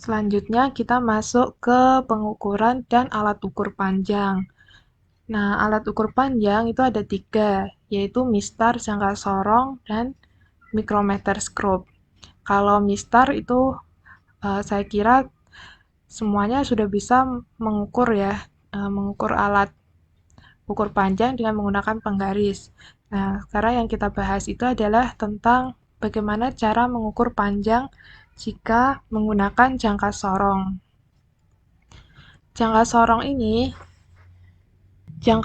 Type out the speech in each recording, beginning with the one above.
Selanjutnya kita masuk ke pengukuran dan alat ukur panjang. Nah, alat ukur panjang itu ada 3, yaitu mistar, jangka sorong, dan micrometer scope. Kalau mistar itu saya kira semuanya sudah bisa mengukur ya, mengukur alat ukur panjang dengan menggunakan penggaris. Nah, sekarang yang kita bahas itu adalah tentang bagaimana cara mengukur panjang jika menggunakan jangka sorong. Jangka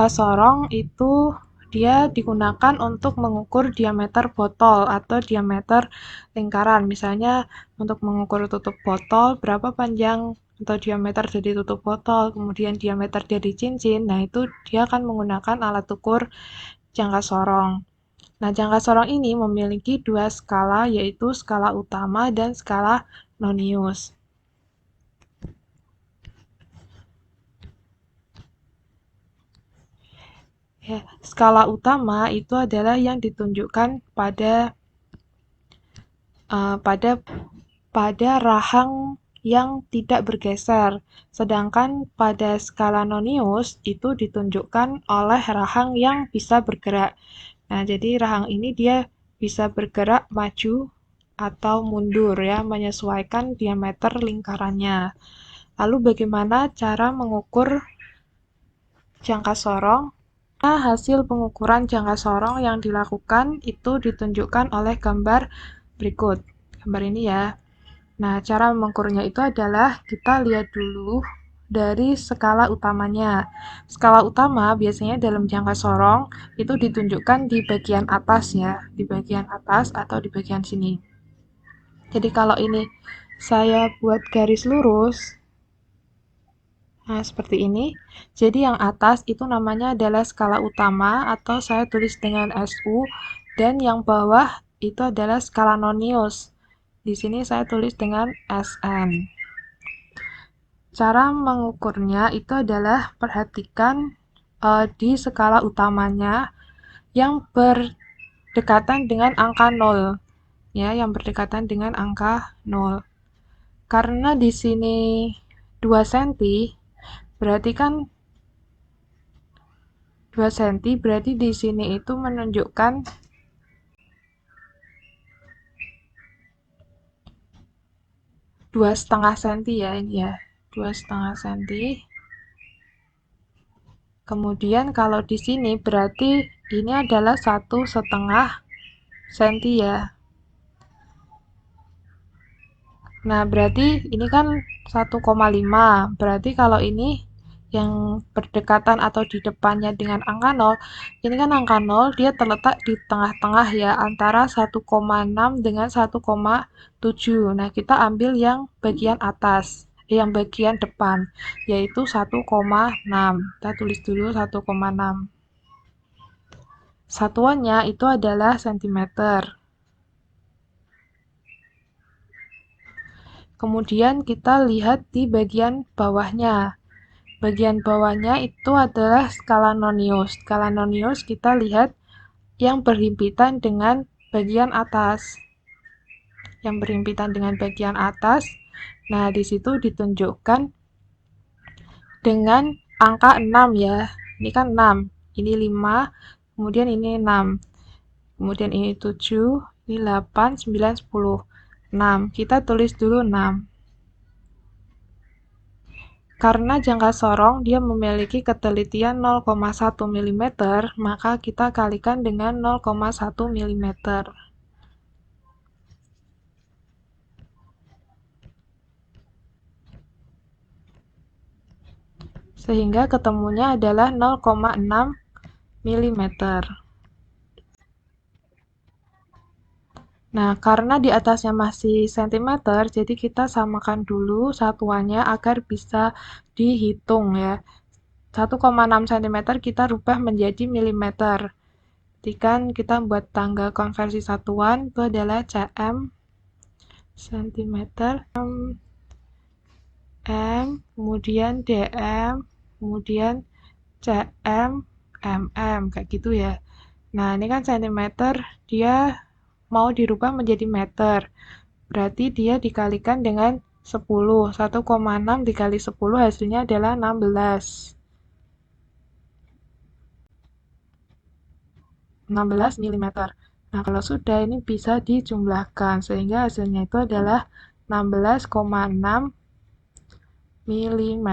sorong itu dia digunakan untuk mengukur diameter botol atau diameter lingkaran. Misalnya untuk mengukur tutup botol, berapa panjang atau diameter dari tutup botol, kemudian diameter dari cincin. Nah, itu dia akan menggunakan alat ukur jangka sorong. Nah, jangka sorong ini memiliki 2 skala, yaitu skala utama dan skala Nonius. Ya, skala utama itu adalah yang ditunjukkan pada pada rahang yang tidak bergeser, sedangkan pada skala Nonius itu ditunjukkan oleh rahang yang bisa bergerak. Nah, jadi rahang ini dia bisa bergerak maju atau mundur ya, menyesuaikan diameter lingkarannya. Lalu bagaimana cara mengukur jangka sorong? Nah, hasil pengukuran jangka sorong yang dilakukan itu ditunjukkan oleh gambar berikut. Gambar ini ya. Nah, cara mengukurnya itu adalah kita lihat dulu dari skala utamanya. Skala utama biasanya dalam jangka sorong itu ditunjukkan di bagian atas ya, di bagian atas atau di bagian sini. Jadi kalau ini saya buat garis lurus, nah seperti ini. Jadi yang atas itu namanya adalah skala utama atau saya tulis dengan SU, dan yang bawah itu adalah skala Nonius. Di sini saya tulis dengan SN. Cara mengukurnya itu adalah perhatikan di skala utamanya yang berdekatan dengan angka 0. Ya, yang berdekatan dengan angka 0. Karena di sini 2 cm, berarti kan 2 cm berarti di sini itu menunjukkan 2,5 cm ya, ini ya. 2,5 cm. Kemudian kalau di sini berarti ini adalah 1,5 cm ya. Nah, berarti ini kan 1,5. Berarti kalau ini yang berdekatan atau di depannya dengan angka 0, ini kan angka 0 dia terletak di tengah-tengah ya, antara 1,6 dengan 1,7. Nah, kita ambil yang bagian atas, yang bagian depan, yaitu 1,6. Kita tulis dulu 1,6. Satuannya itu adalah sentimeter. Kemudian kita lihat di bagian bawahnya. Bagian bawahnya itu adalah skala Nonius. Skala Nonius kita lihat yang berhimpitan dengan bagian atas. Yang berhimpitan dengan bagian atas. Nah, di situ ditunjukkan dengan angka 6 ya. Ini kan 6. Ini 5, kemudian ini 6. Kemudian ini 7, ini 8, 9, 10. 6. Kita tulis dulu 6. Karena jangka sorong dia memiliki ketelitian 0,1 mm, maka kita kalikan dengan 0,1 mm. Sehingga ketemunya adalah 0,6 mm. Nah, karena di atasnya masih cm, jadi kita samakan dulu satuannya agar bisa dihitung ya. 1,6 cm kita rubah menjadi milimeter. Jadi kan kita buat tangga konversi satuan itu adalah cm, cm, m, kemudian dm, kemudian cm, mm, kayak gitu ya. Nah, ini kan cm, dia mau dirubah menjadi meter. Berarti dia dikalikan dengan 10. 1,6 dikali 10 hasilnya adalah 16. 16 mm. Nah, kalau sudah ini bisa dijumlahkan sehingga hasilnya itu adalah 16,6 mm.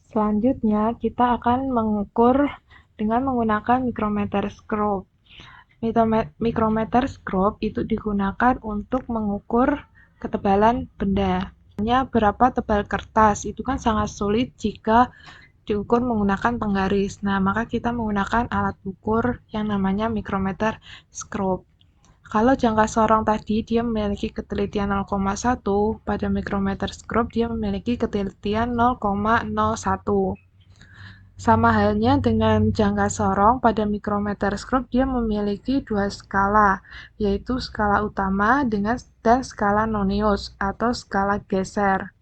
Selanjutnya, kita akan mengukur dengan menggunakan micrometer scope. Micrometer scope itu digunakan untuk mengukur ketebalan benda. Misalnya berapa tebal kertas, itu kan sangat sulit jika diukur menggunakan penggaris. Nah, maka kita menggunakan alat ukur yang namanya micrometer scope. Kalau jangka sorong tadi dia memiliki ketelitian 0,1, pada micrometer scope dia memiliki ketelitian 0,01. Sama halnya dengan jangka sorong, pada micrometer scope dia memiliki dua skala, yaitu skala utama dan skala nonius atau skala geser.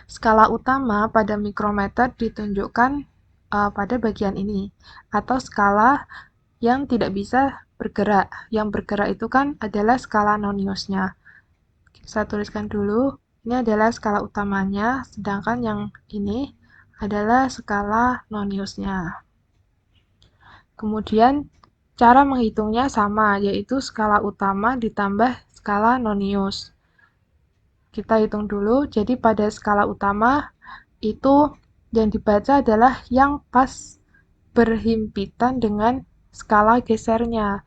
Skala utama pada mikrometer ditunjukkan pada bagian ini, atau skala yang tidak bisa bergerak. Yang bergerak itu kan adalah skala noniusnya. Saya tuliskan dulu, ini adalah skala utamanya, sedangkan yang ini adalah skala noniusnya. Kemudian cara menghitungnya sama, yaitu skala utama ditambah skala nonius. Kita hitung dulu, jadi pada skala utama itu yang dibaca adalah yang pas berhimpitan dengan skala gesernya.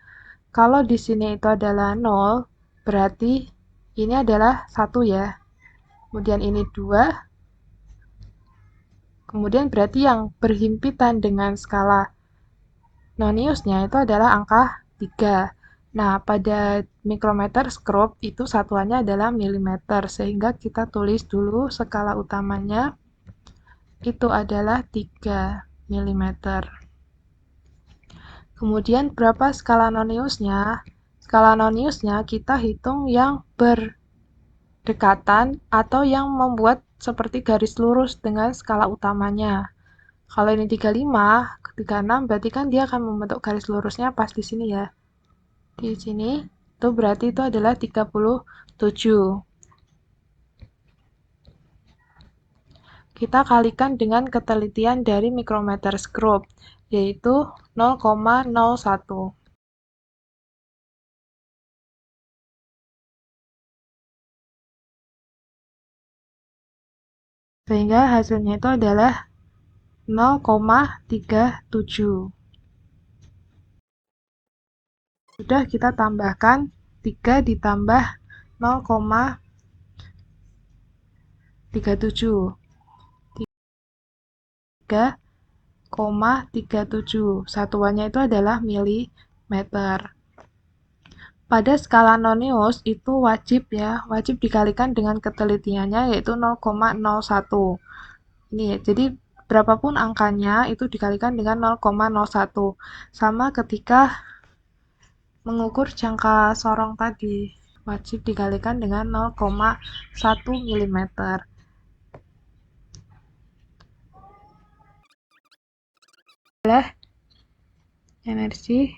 Kalau di sini itu adalah 0, berarti ini adalah 1 ya. Kemudian ini 2. Kemudian berarti yang berhimpitan dengan skala noniusnya itu adalah angka 3. Nah, pada micrometer scope itu satuannya adalah milimeter, sehingga kita tulis dulu skala utamanya itu adalah 3 mm. Kemudian berapa skala noniusnya? Skala noniusnya kita hitung yang berdekatan atau yang membuat seperti garis lurus dengan skala utamanya. Kalau ini 35, 36 berarti kan dia akan membentuk garis lurusnya pas di sini ya. Di sini itu berarti itu adalah 37. Kita kalikan dengan ketelitian dari micrometer scope, yaitu 0,01. Sehingga hasilnya itu adalah 0,37. Sudah kita tambahkan 3 ditambah 0,37. 3,37. Satuannya itu adalah milimeter. Pada skala nonius itu wajib dikalikan dengan ketelitiannya yaitu 0,01. Ini ya, jadi berapapun angkanya itu dikalikan dengan 0,01. Sama ketika mengukur jangka sorong tadi, wajib dikalikan dengan 0,1 mm. Adalah energi